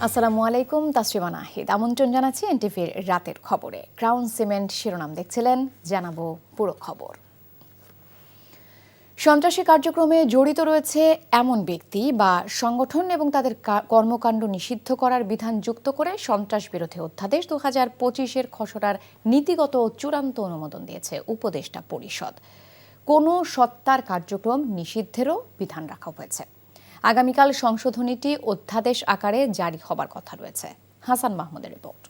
আসসালামু আলাইকুম, তাসরিমা নাহিদ আমন্ত্রণ জানাচ্ছি এনটিভির রাতের খবরে। ক্রাউন সিমেন্ট শিরোনাম দেখছিলেন, জানাবো পুরো খবর। সন্ত্রাসী কার্যক্রমে জড়িত রয়েছে এমন ব্যক্তি বা সংগঠন এবং তাদের কর্মকাণ্ড নিষিদ্ধ করার বিধান যুক্ত করে সন্ত্রাস বিরোধী অধ্যাদেশ 2025-এর খসড়ার নীতিগত ও চূড়ান্ত অনুমোদন দিয়েছে উপদেষ্টা পরিষদ। কোনো সত্তার কার্যক্রম নিষিদ্ধেরও বিধান রাখা হয়েছে। আগামীকাল সংশোধনীটি অধ্যাদেশ আকারে জারি হবার কথা রয়েছে। হাসান মাহমুদের রিপোর্ট।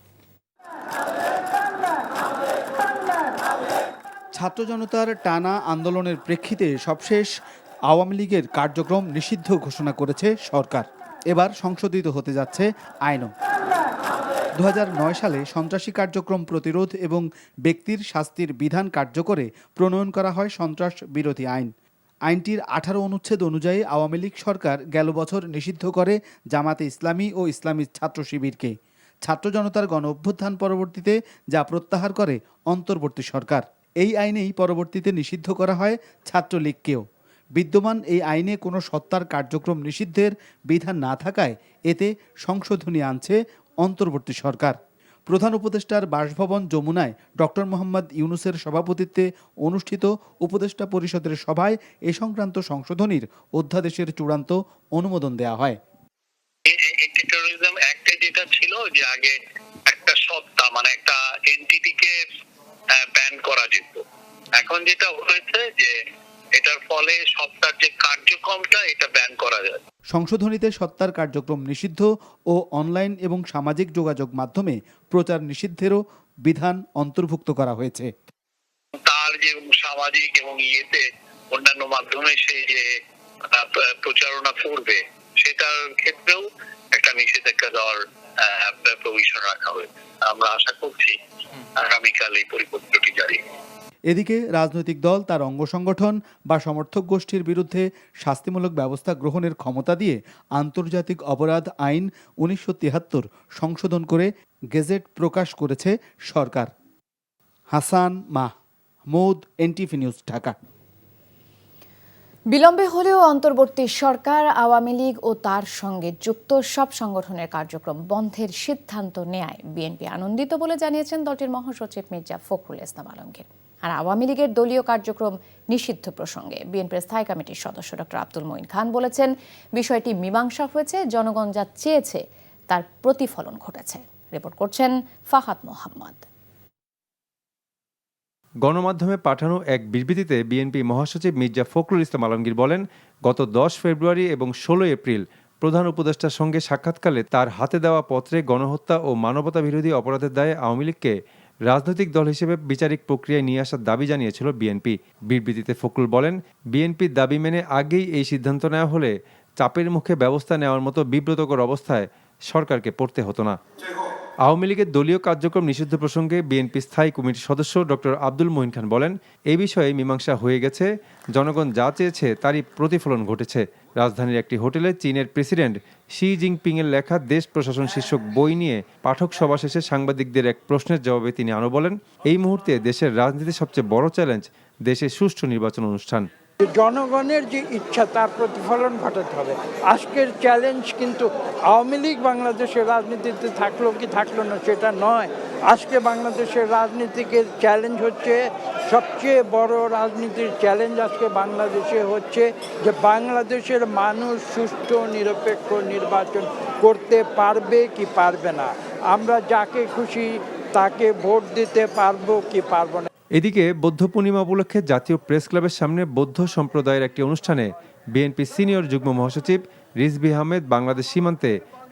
ছাত্র জনতার টানা আন্দোলনের প্রেক্ষিতে সবশেষ আওয়ামী লীগের কার্যক্রম নিষিদ্ধ ঘোষণা করেছে সরকার। এবার সংশোধিত হতে যাচ্ছে আইনও। 2009 সালে সন্ত্রাসী কার্যক্রম প্রতিরোধ এবং ব্যক্তির শাস্তির বিধান কার্যকরে প্রণয়ন করা হয় সন্ত্রাস বিরোধী আইন। আইনটির 18 অনুচ্ছেদ অনুযায়ী আওয়ামী লীগ সরকার গেল বছর নিষিদ্ধ করে জামাতে ইসলামী ও ইসলামী ছাত্র শিবিরকে। ছাত্র জনতার গণ অভ্যুত্থান পরবর্তীতে যা প্রত্যাহার করে অন্তর্বর্তী সরকার। এই আইনেই পরবর্তীতে নিষিদ্ধ করা হয় ছাত্রলীগকেও। বিদ্যমান এই আইনে কোনো সত্তার কার্যক্রম নিষিদ্ধের বিধান না থাকায় এতে সংশোধনী আনছে অন্তর্বর্তী সরকার। প্রধান উপদেষ্টার বাসভবন যমুনায় ডক্টর মোহাম্মদ ইউনূসের সভাপতিত্বে অনুষ্ঠিত উপদেষ্টা পরিষদের সভায় এ সংক্রান্ত সংশোধনীর অধ্যাদেশের চূড়ান্ত অনুমোদন দেওয়া হয়। টেরোরিজম অ্যাক্টে যেটা ছিল যে আগে একটা সত্তা মানে একটা এন্টিটিকে ব্যান করা যেত, এখন যেটা হয়েছে যে এটার ফলে সত্তার যে কার্যক্রমটা এটা ব্যান করা যায়। সংশোধনীতে সত্তার কার্যক্রম নিষিদ্ধ ও অনলাইন এবং সামাজিক যোগাযোগ মাধ্যমে প্রচার নিষিদ্ধেরও বিধান অন্তর্ভুক্ত করা হয়েছে। তার যে সামাজিক এবং ইয়েতে অন্যান্য মাধ্যমে সেই যে প্রচারণা করবে সেটার ক্ষেত্রেও একটা নিষেধাজ্ঞা দেওয়ার প্রভিশন রাখা হয়েছে। আমরা আশা করছি আগামীকাল এই পরিপত্রটি জারি। এদিকে রাজনৈতিক দল তার অঙ্গ সংগঠন বা সমর্থক গোষ্ঠীর বিরুদ্ধে শাস্তিমূলক ব্যবস্থা গ্রহণের ক্ষমতা দিয়ে আন্তর্জাতিক অপরাধ আইন 1973 সংশোধন করে গেজেট প্রকাশ করেছে সরকার। হাসান মাহমুদ, এনটিভি নিউজ, ঢাকা। বিলম্বে হলেও অন্তর্বর্তী সরকার আওয়ামী লীগ ও তার সঙ্গে যুক্ত সব সংগঠনের কার্যক্রম বন্ধের সিদ্ধান্ত নেয় বিএনপি আনন্দিত বলে জানিয়েছেন দলটির মহাসচিব মির্জা ফখরুল ইসলাম আলমগীর। আর আওয়ামী লীগের দলীয় কার্যক্রম নিষিদ্ধ প্রসঙ্গে বিএনপির স্থায়ী কমিটির সদস্য ডক্টর আব্দুল মঈন খান বলেছেন, বিষয়টি মীমাংসা হয়েছে, জনগণ যা চেয়েছে তার প্রতিফলন ঘটেছে। রিপোর্ট করছেন ফাহাদ মোহাম্মদ। গণমাধ্যমে পাঠানো এক বিবৃতিতে বিএনপি মহাসচিব মির্জা ফখরুল ইসলাম আলমগীর বলেন, গত 10 ফেব্রুয়ারি এবং 16 এপ্রিল প্রধান উপদেষ্টার সঙ্গে সাক্ষাৎকালে তার হাতে দেওয়া পত্রে গণহত্যা ও মানবতা বিরোধী অপরাধের দায়ে আওয়ামী লীগকে রাজনৈতিক দল হিসেবে বিচারিক প্রক্রিয়ায় নিয়ে আসার দাবি জানিয়েছিল বিএনপি। বিবৃতিতে ফখরুল বলেন, বিএনপির দাবি মেনে আগেই এই সিদ্ধান্ত নেওয়া হলে চাপের মুখে ব্যবস্থা নেওয়ার মতো বিব্রতকর অবস্থায় সরকারকে পড়তে হতো না। আওয়ামী লীগের দলীয় কার্যক্রম নিষিদ্ধ প্রসঙ্গে বিএনপি স্থায়ী কমিটির সদস্য ডক্টর আব্দুল মঈন খান বলেন, এই বিষয়ে মীমাংসা হয়ে গেছে, জনগণ যা চেয়েছে তারই প্রতিফলন ঘটেছে। রাজধানীর একটি হোটেলে চীনের প্রেসিডেন্ট শি জিনপিংয়ের লেখা দেশ প্রশাসন শীর্ষক বই নিয়ে পাঠক সভা শেষে সাংবাদিকদের এক প্রশ্নের জবাবে তিনি আরও বলেন, এই মুহূর্তে দেশের রাজনীতির সবচেয়ে বড় চ্যালেঞ্জ দেশে সুষ্ঠু নির্বাচন অনুষ্ঠান। জনগণের যে ইচ্ছা তার প্রতিফলন ঘটাতে হবে। আজকের চ্যালেঞ্জ কিন্তু আওয়ামী লীগ বাংলাদেশের রাজনীতিতে থাকলো কি থাকলো না সেটা নয়। আজকে বাংলাদেশের রাজনীতিকের চ্যালেঞ্জ হচ্ছে, সবচেয়ে বড় রাজনীতির চ্যালেঞ্জ আজকে বাংলাদেশে হচ্ছে যে বাংলাদেশের মানুষ সুষ্ঠু নিরপেক্ষ নির্বাচন করতে পারবে কি পারবে না, আমরা যাকে খুশি তাকে ভোট দিতে পারবো কি পারবো না। এদিকে বৌদ্ধ পূর্ণিমা উপলক্ষে জাতীয় প্রেস ক্লাবের সামনে বৌদ্ধ সম্প্রদায়ের একটি অনুষ্ঠানে বিএনপি সিনিয়র যুগ্ম মহাসচিব রিজভী আহমেদ বাংলাদেশ সীমান্তে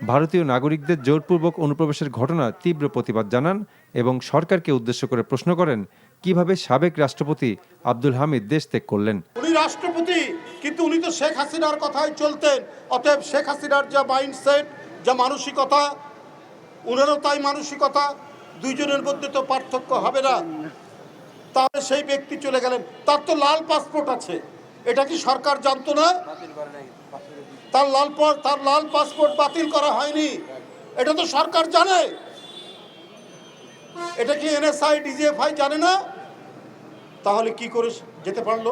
ভারতীয় নাগরিকদের জোরপূর্বক অনুপ্রবেশের ঘটনার তীব্র প্রতিবাদ জানান এবং সরকারকে উদ্দেশ্য করে প্রশ্ন করেন, কিভাবে সাবেক রাষ্ট্রপতি আব্দুল হামিদ দেশ ত্যাগ করলেন। উনি রাষ্ট্রপতি, কিন্তু উনি তো শেখ হাসিনার কথাই চলতেন। অতএব শেখ হাসিনার যা মাইন্ডসেট, যা মানসিকতা, উনারও তাই মানসিকতা, দুইজনের মধ্যে তো পার্থক্য হবে না। তাহলে সেই ব্যক্তি চলে গেলেন, তার তো লাল পাসপোর্ট আছে, এটা কি সরকার জানতো না? তার লাল পাসপোর্ট বাতিল করা হয়নি, এটা তো সরকার জানে। এটা কি এনএসআই ডিজিএফআই জানে না? তাহলে কি করে যেতে পারলো?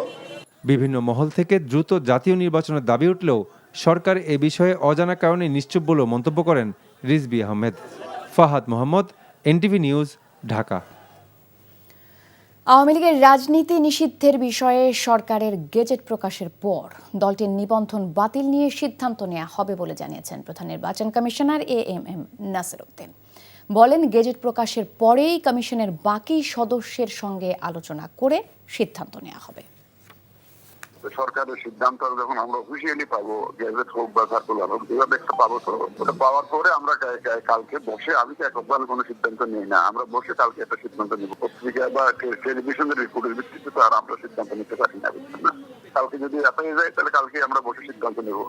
বিভিন্ন মহল থেকে দ্রুত জাতীয় নির্বাচনের দাবি উঠলেও সরকার এ বিষয়ে অজানা কারণে নিশ্চুপ বলেও মন্তব্য করেন রিজবি আহমেদ। ফাহাদ মোহাম্মদ, এনটিভি নিউজ, ঢাকা। আওয়ামী লীগের রাজনীতি নিষিদ্ধের বিষয়ে সরকারের গেজেট প্রকাশের পর দলটির নিবন্ধন বাতিল নিয়ে সিদ্ধান্ত নেওয়া হবে বলে জানিয়েছেন প্রধান নির্বাচন কমিশনার এএমএম নাসির উদ্দিন। বলেন, গেজেট প্রকাশের পরেই কমিশনের বাকি সদস্যের সঙ্গে আলোচনা করে সিদ্ধান্ত নেওয়া হবে। সরকারের সিদ্ধান্ত যখন আমরা অফিসিয়ালি পাবো, গেজেট হোক বা সার্কুলার হোক, যেভাবে একটা পাবো, তো ওটা পাওয়ার পরে আমরা কালকে বসে, আমি তো একবার কোনো সিদ্ধান্ত নিই না, আমরা বসে কালকে একটা সিদ্ধান্ত নেব। পত্রিকা বা টেলিভিশনের রিপোর্টের ভিত্তিতে তো আর আমরা সিদ্ধান্ত নিতে পারি না, বুঝছেন না? কালকে যদি হয়ে যায় তাহলে কালকে আমরা বসে সিদ্ধান্ত নেব।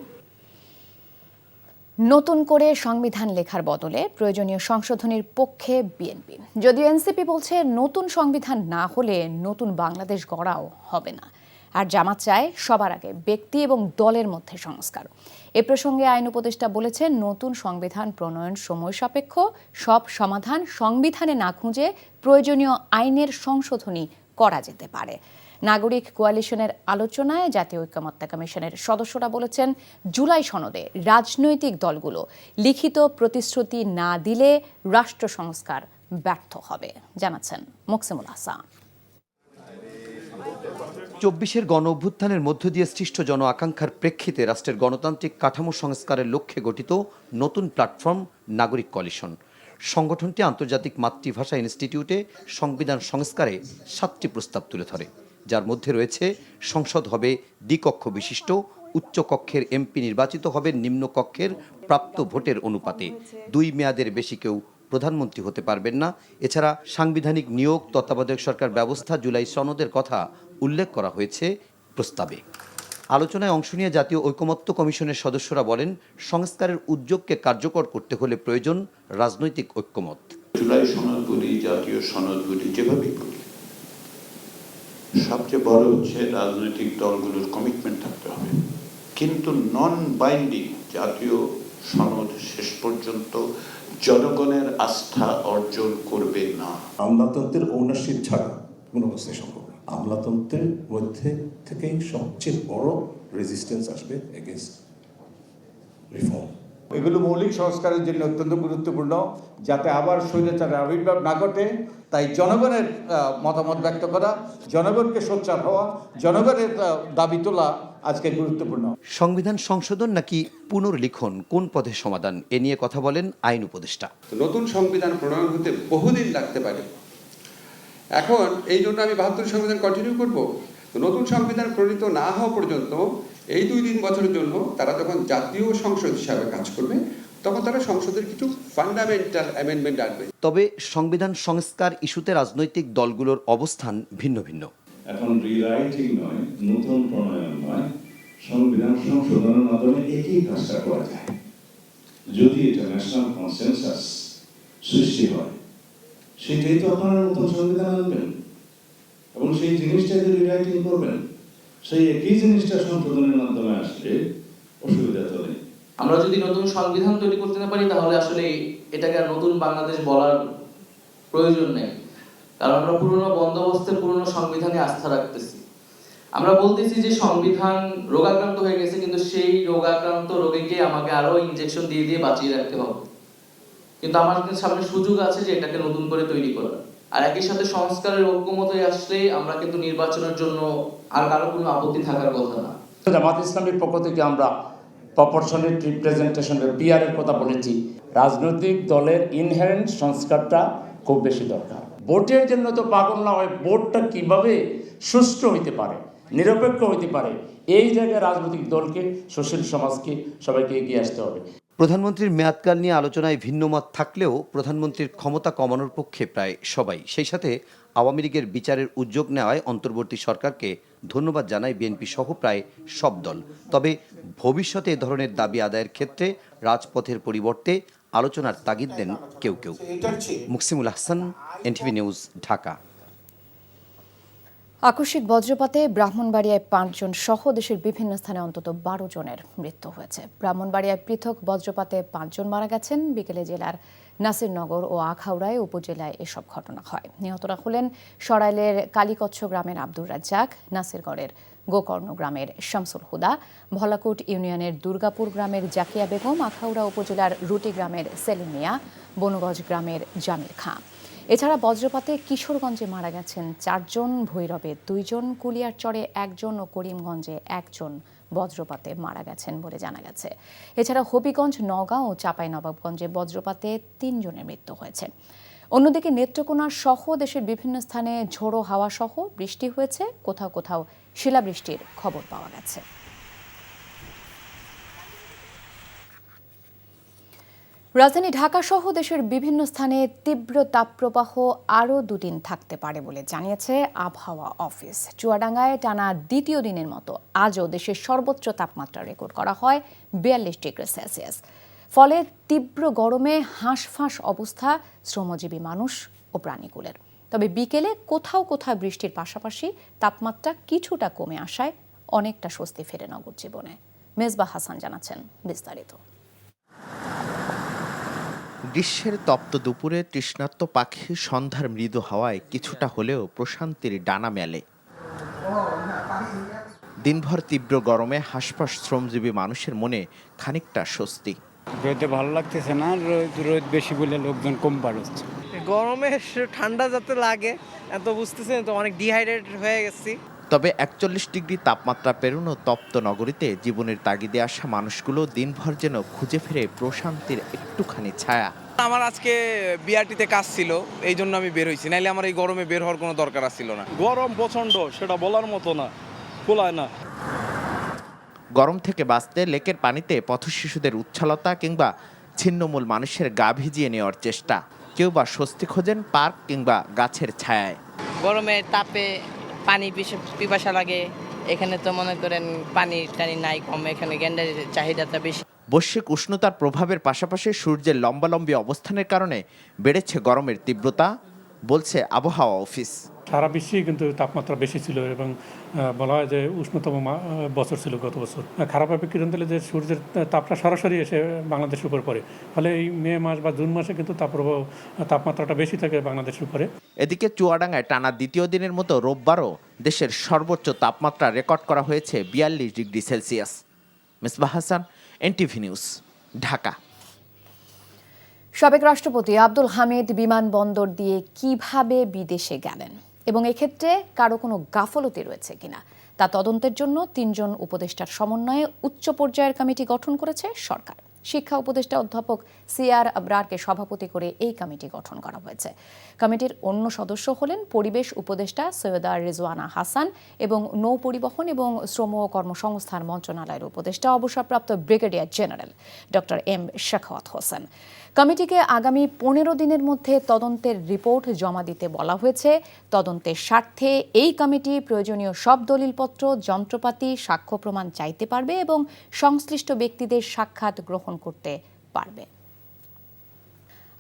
নতুন করে সংবিধান লেখার বদলে প্রয়োজনীয় সংশোধনীর পক্ষে বিএনপি। যদিও এনসিপি বলছে নতুন সংবিধান না হলে নতুন বাংলাদেশ গড়াও হবে না। আর জামাত চায় সবার আগে ব্যক্তি এবং দলের মধ্যে সংস্কার। এ প্রসঙ্গে আইন উপদেষ্টা বলেছেন, নতুন সংবিধান প্রণয়ন সময় সাপেক্ষ, সব সমাধান সংবিধানে না খুঁজে প্রয়োজনীয় আইনের সংশোধনী করা যেতে পারে। নাগরিক কোয়ালিশনের আলোচনায় জাতীয় ঐকমত্য কমিশনের সদস্যরা বলেছেন, জুলাই সনদে রাজনৈতিক দলগুলো লিখিত প্রতিশ্রুতি না দিলে রাষ্ট্র সংস্কার ব্যর্থ হবে, জানাচ্ছেন মুকসিমুল হাসান। ২৪-এর গণ অভ্যুত্থানের মধ্য দিয়ে সৃষ্ট জন আকাঙ্ক্ষার প্রেক্ষিতে রাষ্ট্রের গণতান্ত্রিক কাঠামো সংস্কারের লক্ষ্যে গঠিত নতুন প্ল্যাটফর্ম নাগরিক কোয়ালিশন। সংগঠনটি আন্তর্জাতিক মাতৃভাষা ইনস্টিটিউটে সংবিধান সংস্কারে 7টি প্রস্তাব তুলে ধরে, যার মধ্যে রয়েছে সংসদ হবে দ্বিকক্ষ বিশিষ্ট, উচ্চ কক্ষের এমপি নির্বাচিত হবে নিম্ন কক্ষের প্রাপ্ত ভোটের অনুপাতে, 2 মেয়াদের বেশি কেউ প্রধানমন্ত্রী হতে পারবেন না। এছাড়া সাংবিধানিক নিয়োগ, তত্ত্বাবধায়ক সরকার ব্যবস্থা, জুলাই সনদের কথা উল্লেখ করা হয়েছে প্রস্তাবে। আলোচনায় অংশ নিয়ে জাতীয় ঐকমত্য কমিশনের সদস্যরা বলেন, সংস্কারের উদ্যোগকে কার্যকর করতে হলে প্রয়োজন রাজনৈতিক ঐক্যমত। জুলাই সনদ বলি, জাতীয় সনদ বলি, যেভাবেই বলি, সবচেয়ে বড় হচ্ছে রাজনৈতিক দলগুলোর কমিটমেন্ট থাকতে হবে। কিন্তু নন বাইন্ডিং জাতীয় সনদ শেষ পর্যন্ত জনগণের আস্থা অর্জন করবে না। আমলাতন্ত্রের ওনারশিপ ছাড়া কোনো অবস্থায় সম্ভব না। আমলাতন্ত্রের মধ্যে থেকেই সবচেয়ে বড় রেজিস্ট্যান্স আসবে এগেইনস্ট রিফর্ম। এগুলো মৌলিক সংস্কারের জন্য অত্যন্ত গুরুত্বপূর্ণ, যাতে আবার স্বৈরাচারের আবির্ভাব না ঘটে। তাই জনগণের মতামত ব্যক্ত করা, জনগণকে সোচ্চার হওয়া, জনগণের দাবি তোলা আজকে গুরুত্বপূর্ণ। সংবিধান সংশোধন নাকি পুনর্লিখন, কোন পথে সমাধান, এ নিয়ে কথা বলেন আইন উপদেষ্টা। নতুন সংবিধান প্রণয়ন হতে বহুদিন লাগতে পারে। এখন এই জন্য আমি 72 সংবিধান কন্টিনিউ করব। নতুন সংবিধান প্রণীত না হওয়া পর্যন্ত এই 2-3 বছরের জন্য তারা যখন জাতীয় সংসদ হিসাবে কাজ করবে, তখন তারা সংসদের কিছু ফান্ডামেন্টাল অ্যামেন্ডমেন্ট আনবে। তবে সংবিধান সংস্কার ইস্যুতে রাজনৈতিক দলগুলোর অবস্থান ভিন্ন ভিন্ন। এখন রিরাইটিং নয়, নতুন প্রণয়ন নয়, সংবিধান সংশোধনের মাধ্যমে একই কাজটা করা যায়। যদি এটা ন্যাশনাল কনসেনসাস সৃষ্টি হয়, সেটাই তো আপনারা নতুন সংবিধান আনবেন এবং সেই জিনিসটাকে রিরাইটিং করবেন। সেই একই জিনিসটা সংশোধনের মাধ্যমে আসলে অসুবিধা তো নেই। আমরা যদি নতুন সংবিধান তৈরি করতে না পারি, তাহলে আসলে এটাকে আর নতুন বাংলাদেশ বলার প্রয়োজন নেই। কারণ আমরা পুরনো বন্দোবস্তের, পুরনো সংবিধানে আস্থা রাখতেছি। আমরা বলতেছি যে সংবিধান রোগাক্রান্ত হয়ে গেছে, কিন্তু সেই রোগাক্রান্ত রোগীকে আমাকে আরো ইনজেকশন দিয়ে দিয়ে বাঁচিয়ে রাখতে হবে। কিন্তু আমার সামনে সুযোগ আছে যে এটাকে নতুন করে তৈরি করার। আর একই সাথে সংস্কারের ঐক্যমতে আসলে আমরা কিন্তু নির্বাচনের জন্য আর কারো কোনো আপত্তি থাকার কথা না। জামাত ইসলামের পক্ষ থেকে আমরা প্রপোর্শনেট রিপ্রেজেন্টেশনের পিআর এর কথা বলেছি। রাজনৈতিক দলের ইনহেরেন্ট সংস্কারটা খুব বেশি দরকার। ভোটের জন্য তো পাগল না হয়, ভোটটা কিভাবে সুষ্ঠু হইতে পারে, নিরপেক্ষ হইতে পারে, এই জায়গায় রাজনৈতিক দলকে, সুশীল সমাজকে সবাইকে এগিয়ে আসতে হবে। প্রধানমন্ত্রীর মেয়াদকাল নিয়ে আলোচনায় ভিন্ন মত থাকলেও প্রধানমন্ত্রীর ক্ষমতা কমানোর পক্ষে প্রায় সবাই। সেই সাথে আওয়ামী লীগের বিচারের উদ্যোগ নেওয়ায় অন্তর্বর্তী সরকারকে ধন্যবাদ জানায় বিএনপি সহ প্রায় সব দল। তবে ভবিষ্যতে এ ধরনের দাবি আদায়ের ক্ষেত্রে রাজপথের পরিবর্তে আলোচনার তাগিদ দেন কেউ কেউ। Muksimul Hasan, NTV news, Dhaka. আকস্মিক বজ্রপাতে ব্রাহ্মণবাড়িয়ায় 5 জন সহ দেশের বিভিন্ন স্থানে অন্তত 12 জনের মৃত্যু হয়েছে। ব্রাহ্মণবাড়িয়ায় পৃথক বজ্রপাতে 5 জন মারা গেছেন। বিকেলে জেলার নাসিরনগর ও আখাউড়ায় উপজেলায় এসব ঘটনা হয়। নিহতরা হলেন সরাইলের কালীকচ্ছ গ্রামের আব্দুর রাজ্জাক, নাসিরগড়ের গোকর্ণ গ্রামের শামসুল হুদা, ভলাকুট ইউনিয়নের দুর্গাপুর গ্রামের জাকিয়া বেগম, আখাউড়া উপজেলার রুটি গ্রামের সেলিম মিয়া, বনগঞ্জ গ্রামের জামিল খাঁ। এছাড়া বজ্রপাতে কিশোরগঞ্জে মারা গেছেন 4 জন, ভৈরবে 2 জন, কুলিয়ারচরে 1 জন ও করিমগঞ্জে 1 জন বজ্রপাতে মারা গেছেন বলে জানা গেছে। এছাড়া হবিগঞ্জ, নওগাঁ ও চাঁপাইনবাবগঞ্জে বজ্রপাতে 3 জনের মৃত্যু হয়েছে। অন্যদিকে নেত্রকোনা সহ দেশের বিভিন্ন স্থানে ঝোড়ো হাওয়া সহ বৃষ্টি হয়েছে, কোথাও কোথাও শিলাবৃষ্টির খবর পাওয়া গেছে। রাজধানী ঢাকা সহ দেশের বিভিন্ন স্থানে তীব্র তাপপ্রবাহ আরও 2 দিন থাকতে পারে বলে জানিয়েছে আবহাওয়া অফিস। চুয়াডাঙ্গায় টানা দ্বিতীয় দিনের মতো আজও দেশের সর্বোচ্চ তাপমাত্রা রেকর্ড করা হয় 42 ডিগ্রি সেলসিয়াস। ফলে তীব্র গরমে হাঁসফাঁস অবস্থা শ্রমজীবী মানুষ ও প্রাণীকুলের। তবে বিকেলে কোথাও কোথাও বৃষ্টির পাশাপাশি তাপমাত্রা কিছুটা কমে আসায় অনেকটা স্বস্তি ফেরে নগর জীবনে। মেজবা হাসান জানাচ্ছেন বিস্তারিত। গ্রীষ্মের তপ্ত দুপুরে তৃষ্ণার্ত পাখি সন্ধ্যার মৃদু হাওয়ায় কিছুটা হলেও প্রশান্তির ডানা মেলে। দিনভর তীব্র গরমে হাঁসফাঁস শ্রমজীবী মানুষের মনে খানিকটা স্বস্তি। রোদে ভালো লাগতেছে না, রোদ বেশি বলে লোকজন কম বাড়ছে। গরমে ঠান্ডা যাতে লাগে এত বুঝতেছেন তো, অনেক ডিহাইড্রেট হয়ে গেছি। তবে 41 ডিগ্রি তাপমাত্রা পেরোনো তপ্ত নগরীতে জীবনের তাগিদে আসা মানুষগুলো দিনভর যেন খুঁজে ফেরে প্রশান্তির একটুখানি ছায়া। আমার আজকে বিআরটিতে কাজ ছিল, এই জন্য আমি বের হয়েছি, নাইলে আমার এই গরমে বের হওয়ার কোনো দরকার ছিল না। গরম প্রচন্ড, সেটা বলার মতো না, কুলায় না। গরম থেকে বাঁচতে লেকের পানিতে পথশিশুদের উচ্ছলতা কিংবা ছিন্নমূল মানুষের গা ভিজিয়ে নেওয়ার চেষ্টা। কেউ বা স্বস্তি খোঁজেন পার্ক কিংবা গাছের ছায়ায়। গরমের তাপে পানি পিপাসা লাগে, এখানে তো মনে করেন পানি টানি নাই কম, এখানে গ্যান্ডারের চাহিদাটা বেশি। বৈশ্বিক উষ্ণতার প্রভাবের পাশাপাশি সূর্যের লম্বালম্বী অবস্থানের কারণে বেড়েছে গরমের তীব্রতা, বলছে আবহাওয়া অফিস। সারা বিশ্বেই কিন্তু তাপমাত্রা বেশি ছিল এবং বলা হয় যে উষ্ণতম বছর ছিল গত বছর। খারাপভাবে কিরণ দিলে যে সূর্যের তাপটা সরাসরি এসে বাংলাদেশের উপর পড়ে, ফলে এই মে মাস বা জুন মাসে কিন্তু তাপমাত্রাটা বেশি থাকে বাংলাদেশের উপরে। এদিকে চুয়াডাঙ্গায় টানা দ্বিতীয় দিনের মতো রোববারও দেশের সর্বোচ্চ তাপমাত্রা রেকর্ড করা হয়েছে 42 degree Celsius. Mezba Hasan, NTV news, Dhaka. সাবেক রাষ্ট্রপতি আব্দুল হামিদ বিমানবন্দর দিয়ে কিভাবে বিদেশে গেলেন এবং এক্ষেত্রে কারো কোনো গাফলতি রয়েছে কিনা তা তদন্তের জন্য 3 জন উপদেষ্টার সমন্বয়ে উচ্চ পর্যায়ের কমিটি গঠন করেছে সরকার। শিক্ষা উপদেষ্টা অধ্যাপক সিআর আবরারকে সভাপতি করে এই কমিটি গঠন করা হয়েছে। কমিটির অন্য সদস্য হলেন পরিবেশ উপদেষ্টা সৈয়দা রিজওয়ানা হাসান এবং নৌ পরিবহন এবং শ্রম ও কর্মসংস্থান মন্ত্রণালয়ের উপদেষ্টা অবসরপ্রাপ্ত brigadier general doctor M Shekhawat Hossain. কমিটিকে আগামী 15 দিনের মধ্যে তদন্তের রিপোর্ট জমা দিতে বলা হয়েছে। তদন্তের স্বার্থে এই কমিটি প্রয়োজনীয় সব দলিলপত্র, যন্ত্রপাতি, সাক্ষ্য প্রমাণ চাইতে পারবে এবং সংশ্লিষ্ট ব্যক্তিদের সাক্ষাৎ গ্রহণ করতে পারবে।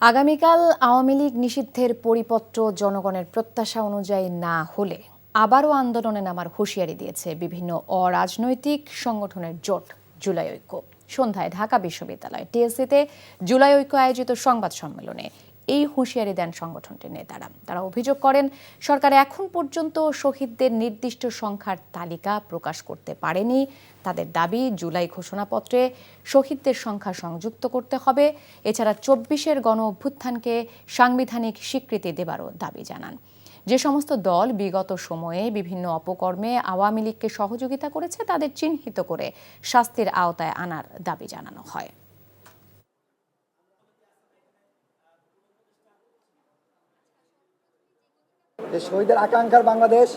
আগামীকাল আওয়ামী লীগ নিষিদ্ধের পরিপত্র জনগণের প্রত্যাশা অনুযায়ী না হলে আবারও আন্দোলনে নামার হুঁশিয়ারি দিয়েছে বিভিন্ন অরাজনৈতিক সংগঠনের জোট জুলাই ঐক্য। সন্ধ্যায় ঢাকা বিশ্ববিদ্যালয় টিএসসিতে জুলাই ঐক্য আয়োজিত সংবাদ সম্মেলনে এই হুঁশিয়ারি দেন সংগঠনটির নেতারা। তারা অভিযোগ করেন, সরকার এখন পর্যন্ত শহীদদের নির্দিষ্ট সংখ্যার তালিকা প্রকাশ করতে পারেনি। তাদের দাবি, জুলাই ঘোষণাপত্রে শহীদদের সংখ্যা সংযুক্ত করতে হবে। এছাড়া 24-এর গণ অভ্যুত্থানকে সাংবিধানিক স্বীকৃতি দেবারও দাবি জানান। যে সমস্ত দল বিগত সময়ে বিভিন্ন অপকর্মে আওয়ামী লীগকে সহযোগিতা করেছে তাদের চিহ্নিত করে শাস্তির আওতায় আনার দাবি জানানো হয়। শহীদের আকাঙ্ক্ষার বাংলাদেশ,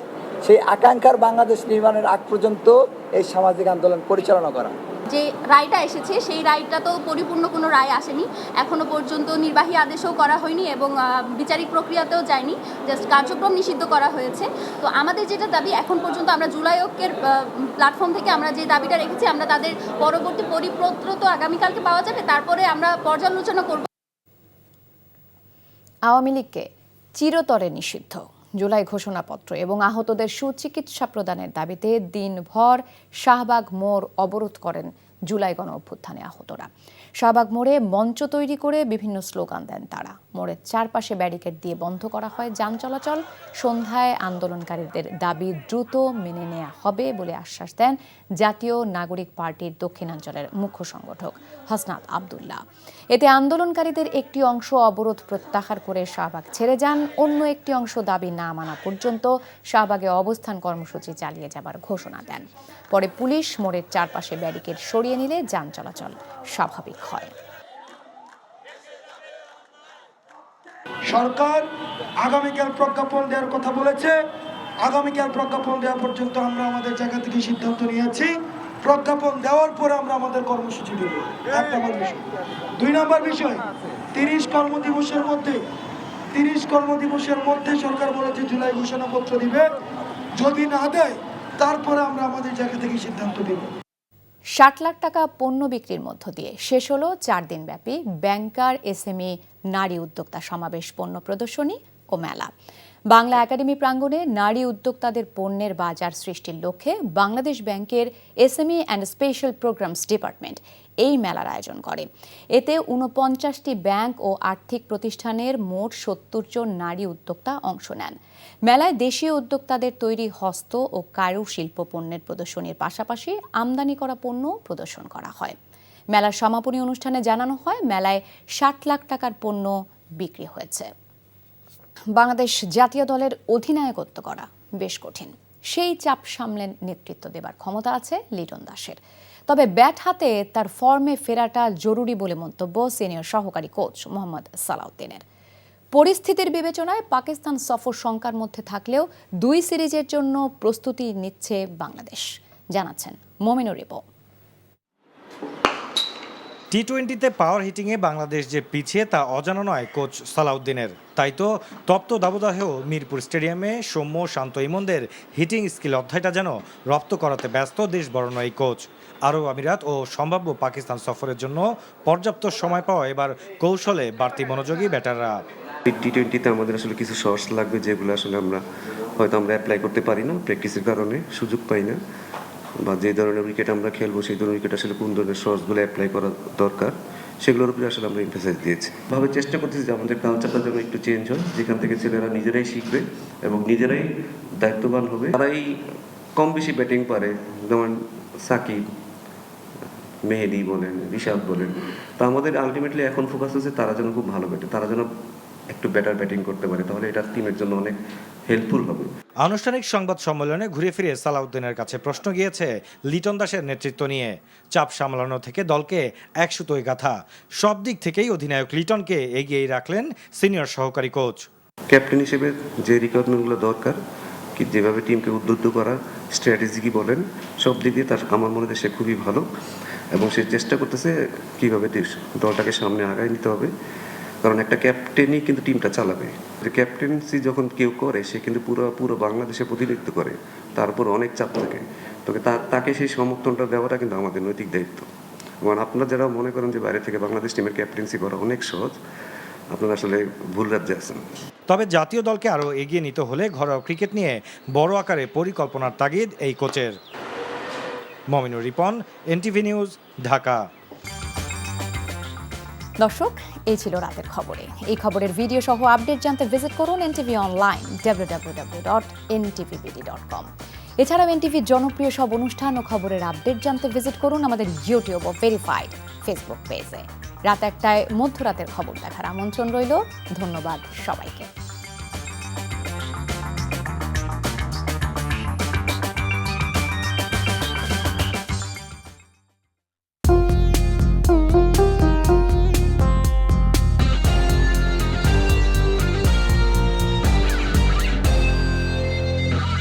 সেই আকাঙ্ক্ষার বাংলাদেশ নির্মাণের আগ পর্যন্ত এই সামাজিক আন্দোলন পরিচালনা করা। যে রায়টা এসেছে সেই রায়টা তো পরিপূর্ণ কোনো রায় আসেনি, এখনো পর্যন্ত নির্বাহী আদেশও করা হয়নি এবং বিচারিক প্রক্রিয়াতেও যায়নি, জাস্ট কার্যক্রম নিষিদ্ধ করা হয়েছে। তো আমাদের যেটা দাবি, এখন পর্যন্ত আমরা জুলাই ঐক্যের প্ল্যাটফর্ম থেকে আমরা যে দাবিটা রেখেছি, আমরা তাদের পরবর্তী পরিপত্র তো আগামীকালকে পাওয়া যাবে, তারপরে আমরা পর্যালোচনা করব। আওয়ামী লীগকে চিরতরে নিষিদ্ধ, জুলাই ঘোষণাপত্র এবং আহতদের সুচিকিৎসা প্রদানের দাবিতে দিনভর শাহবাগ মোড় অবরোধ করেন জুলাই গণ অভ্যুত্থানে আহতরা। শাহবাগ মোড়ে মঞ্চ তৈরি করে বিভিন্ন স্লোগান দেন তারা। মোড়ের চারপাশে ব্যারিকেড দিয়ে বন্ধ করা হয় যান চলাচল। সন্ধ্যায় আন্দোলনকারীদের দাবি দ্রুত মেনে নেওয়া হবে বলে আশ্বাস দেন জাতীয় নাগরিক পার্টির দক্ষিণাঞ্চলের মুখ্য সংগঠক হাসনাত আব্দুল্লাহ। এতে আন্দোলনকারীদের একটি অংশ অবরোধ প্রত্যাহার করে শাহবাগ ছেড়ে যান, অন্য একটি অংশ দাবি না মানা পর্যন্ত শাহবাগে অবস্থান কর্মসূচি চালিয়ে যাবার ঘোষণা দেন। পরে পুলিশ মোড়ের চারপাশে ব্যারিকেড সরিয়ে নিলে যান চলাচল স্বাভাবিক হয়। সরকার আগামীকাল প্রজ্ঞাপন দেওয়ার কথা বলেছে। আগামীকাল প্রজ্ঞাপন দেওয়া পর্যন্ত আমরা আমাদের জায়গা থেকে সিদ্ধান্ত নিয়েছি। প্রজ্ঞাপন দেওয়ার পরে আমরা আমাদের কর্মসূচি দেব। 1 নম্বর বিষয়। 2 নম্বর বিষয়, 30 কর্মদিবসের মধ্যে সরকার বলেছে জুলাই ঘোষণাপত্র দিবে। যদি না দেয় তারপরে আমরা আমাদের জায়গা থেকে সিদ্ধান্ত দেব। 60 লাখ টাকা পণ্য বিক্রির মধ্য দিয়ে শেষ হলো 4 দিনব্যাপী ব্যাংকার এসএমই নারী উদ্যোক্তা সমাবেশ, পণ্য প্রদর্শনী ও মেলা। বাংলা একাডেমি প্রাঙ্গণে নারী উদ্যোক্তাদের পণ্যের বাজার সৃষ্টির লক্ষ্যে বাংলাদেশ ব্যাংকের SME and special programs department এই মেলার আয়োজন করে। এতে 49টি ব্যাংক ও আর্থিক প্রতিষ্ঠানের মোট 70 জন নারী উদ্যোক্তা অংশ নেন। মেলায় দেশীয় উদ্যোক্তাদের তৈরি হস্ত ও কারুশিল্প পণ্যের প্রদর্শনীর পাশাপাশি আমদানি করা পণ্য প্রদর্শন করা হয়। মেলার সমাপনী অনুষ্ঠানে জানানো হয় মেলায় 60 লাখ টাকার পণ্য বিক্রি হয়েছে। বাংলাদেশ জাতীয় দলের অধিনায়কত্ব করা বেশ কঠিন। সেই চাপ সামলে নেতৃত্ব দেবার ক্ষমতা আছে লিটন দাসের। তবে ব্যাট হাতে তার ফর্মে ফেরাটা জরুরি বলে মন্তব্য সিনিয়র সহকারী কোচ মোহাম্মদ সালাউদ্দিনের। পরিস্থিতির বিবেচনায় পাকিস্তান সফর শঙ্কার মধ্যে থাকলেও 2 সিরিজের জন্য প্রস্তুতি নিচ্ছে বাংলাদেশ, জানাচ্ছেন মমিনুর রিপো। টি-20তে পাওয়ার হিটিংয়ে বাংলাদেশ যে পিছিয়ে তা অজানা নয় কোচ সালাউদ্দিনের। তাই তো তপ্ত দাবদাহেও মিরপুর স্টেডিয়ামে সৌম্য শান্ত ইমনদের হিটিং স্কিল অধ্যায়টা যেন রপ্ত করাতে ব্যস্ত দেশ বরণ এই কোচ। আরব আমিরাত ও সম্ভাব্য পাকিস্তান সফরের জন্য পর্যাপ্ত সময় পাওয়া এবার কৌশলে বাড়তি মনোযোগী ব্যাটাররা। টি-20তে আমাদের আসলে কিছু শর্টস লাগবে, যেগুলো আসলে আমরা অ্যাপ্লাই করতে পারি না, প্র্যাকটিসের কারণে সুযোগ পাই না, বা যে ধরনের উইকেট আমরা খেলবো সেই ধরনের উইকেট আসলে কোন ধরনের শর্টসগুলো অ্যাপ্লাই করা দরকার সেগুলোর উপরে আসলে আমরা এমফাসাইজ দিয়েছি। ভাবে চেষ্টা করতেছি যে আমাদের কালচারটা যেন একটু চেঞ্জ হয়, যেখান থেকে ছেলেরা নিজেরাই শিখবে এবং নিজেরাই দায়িত্ববান হবে। তারাই কম বেশি ব্যাটিং পারে, যেমন সাকিব, মেহেদি বলেন, রিশাদ বলেন। তো আমাদের আলটিমেটলি এখন ফোকাস হচ্ছে তারা যেন খুব ভালো ব্যাটে, তারা যেন একটু বেটার ব্যাটিং করতে পারে, তাহলে এটা টিমের জন্য অনেক হেল্পফুল হবে। আনুষ্ঠানিক সংবাদ সম্মেলনে ঘুরে ফিরে সালাউদ্দিনের কাছে প্রশ্ন গিয়েছে লিটন দাসের নেতৃত্ব নিয়ে। চাপ সামলানো থেকে দলকে এক সুতোয় গাঁথা, সব দিক থেকেই অধিনায়ক লিটনকে এগিয়েই রাখলেন সিনিয়র সহকারী কোচ। ক্যাপ্টেন হিসেবে যে রিকোয়ারমেন্টগুলো দরকার, কি যেভাবে টিমকে উদ্বুদ্ধ করা, স্ট্র্যাটেজি কি বলেন, সব দিক দিয়ে তার আমার মনে হয় সে খুবই ভালো এবং সে চেষ্টা করতেছে কীভাবে দলটাকে সামনে আগায় নিতে হবে। কারণ একটা ক্যাপ্টেনই কিন্তু টিমটা চালাবে। ক্যাপ্টেন্সি যখন কেউ করে সে কিন্তু পুরো বাংলাদেশে প্রতিনিধিত্ব করে, তার উপর অনেক চাপ থাকে। তবে তাকে সেই সমর্থনটা দেওয়াটা কিন্তু আমাদের নৈতিক দায়িত্ব। এবং আপনারা যারা মনে করেন যে বাইরে থেকে বাংলাদেশ টিমের ক্যাপ্টেন্সি করা অনেক সহজ, আপনারা আসলে ভুল রাজ্যে আছেন। তবে জাতীয় দলকে আরও এগিয়ে নিতে হলে ঘরোয়া ক্রিকেট নিয়ে বড় আকারে পরিকল্পনার তাগিদ এই কোচের। Mominur Ripon, NTV news, Dhaka. দর্শক, এই ছিল রাতের খবরে। এই খবরের ভিডিও সহ আপডেট জানতে ভিজিট করুন এনটিভি অনলাইন www.ntvbd.com। এছাড়াও এনটিভির জনপ্রিয় সব অনুষ্ঠান ও খবরের আপডেট জানতে ভিজিট করুন আমাদের ইউটিউব ও ভেরিফাইড ফেসবুক পেজে। রাত 1টায় মধ্যরাতের খবর দেখার আমন্ত্রণ রইল। ধন্যবাদ সবাইকে।